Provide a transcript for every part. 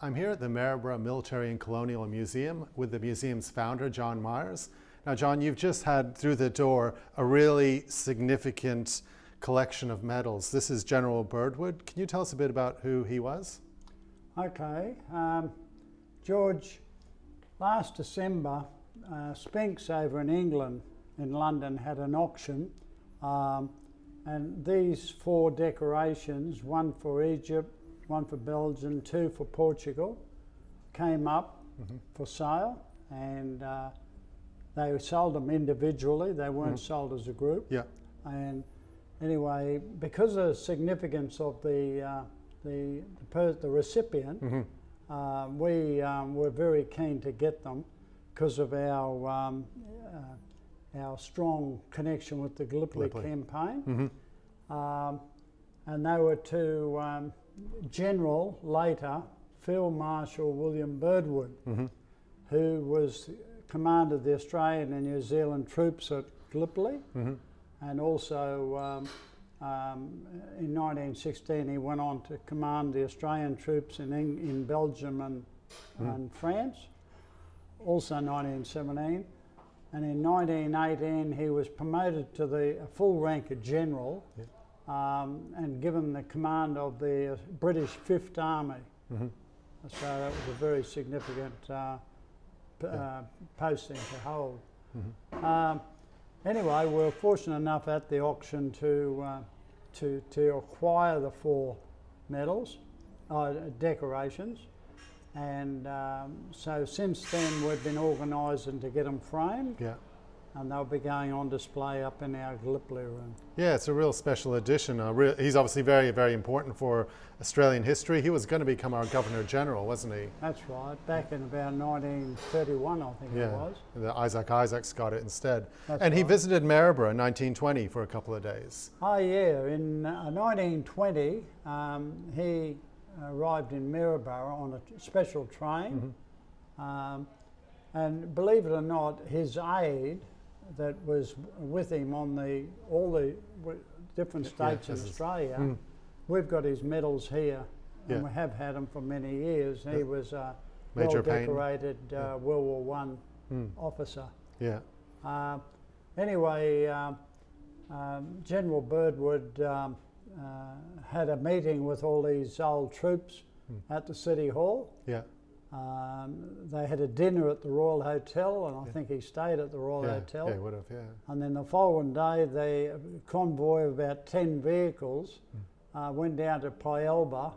I'm here at the Maryborough Military and Colonial Museum with the museum's founder, John Myers. Now, John, you've just had through the door a really significant collection of medals. This is General Birdwood. Can you tell us a bit about who he was? Okay. George, last December, Spinks over in England, in London, had an auction, and these 4 decorations, one for Egypt, one for Belgium, 2 for Portugal, came up for sale, and they sold them individually. They weren't sold as a group. Yeah. And anyway, because of the significance of the recipient, we were very keen to get them because of our strong connection with the Gallipoli campaign. And they were to General, later, Field Marshall William Birdwood, who was commanded the Australian and New Zealand troops at Gallipoli, and also in 1916 he went on to command the Australian troops in Belgium and France, also 1917. And in 1918 he was promoted to the full rank of general, and given the command of the British Fifth Army. So that was a very significant posting to hold. Anyway, we were fortunate enough at the auction to acquire the 4 medals, decorations, and so since then we've been organising to get them framed. Yeah. And they'll be going on display up in our Gallipoli room. Yeah, it's a real special edition. He's obviously very, very important for Australian history. He was going to become our Governor General, wasn't he? That's right, back in about 1931, I think it was. The Isaacs got it instead. He visited Maryborough in 1920 for a couple of days. Oh yeah, in 1920 he arrived in Maryborough on a special train. And believe it or not, his aide that was with him on all the different states in Australia, we've got his medals here, and we have had them for many years. He was a well-decorated World War I officer. Yeah. Anyway, General Birdwood had a meeting with all these old troops at the City Hall. Yeah. They had a dinner at the Royal Hotel, and I think he stayed at the Royal Hotel. Yeah, he would have, And then the following day, the convoy of about 10 vehicles went down to Pielba,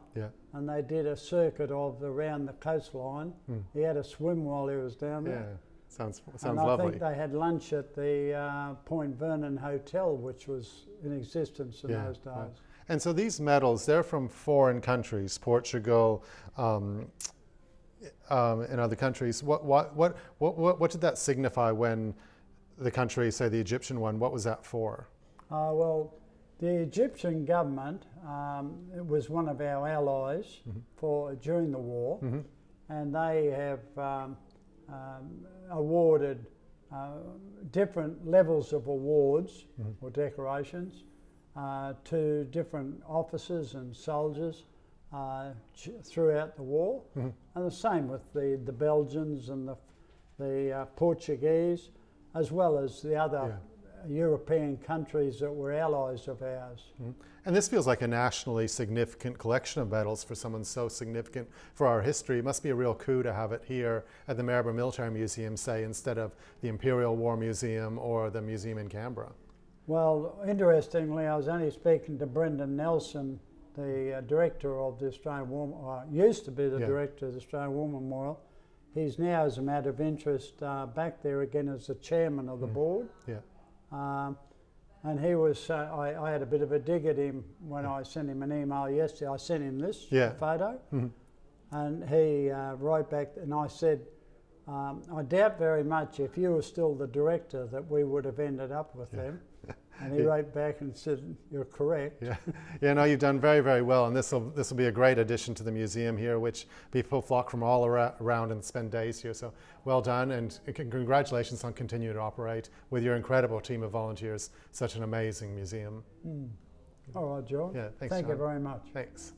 and they did a circuit around the coastline. He had a swim while he was down there. Yeah, sounds lovely. I think they had lunch at the Point Vernon Hotel, which was in existence in those days. Right. And so these medals, they're from foreign countries, Portugal, in other countries. What did that signify when the country, say the Egyptian one, what was that for? Well, the Egyptian government, it was one of our allies during the war, and they have awarded different levels of awards or decorations to different officers and soldiers throughout the war, and the same with the Belgians and the Portuguese, as well as the other European countries that were allies of ours. And this feels like a nationally significant collection of medals for someone so significant for our history. It must be a real coup to have it here at the Maryborough Military Museum, say, instead of the Imperial War Museum or the museum in Canberra. Well, interestingly, I was only speaking to Brendan Nelson, the director of the Australian War, used to be the director of the Australian War Memorial. He's now, as a matter of interest, back there again as the chairman of the board. And he was, I had a bit of a dig at him when I sent him an email yesterday. I sent him this photo, and he wrote back, and I said, I doubt very much if you were still the director that we would have ended up with them. And he wrote back and said, "You're correct." No, you've done very, very well, and this will be a great addition to the museum here, which people flock from all around and spend days here. So well done, and congratulations on continuing to operate with your incredible team of volunteers. Such an amazing museum. All right, John. Thanks, Thank you very much. Thanks.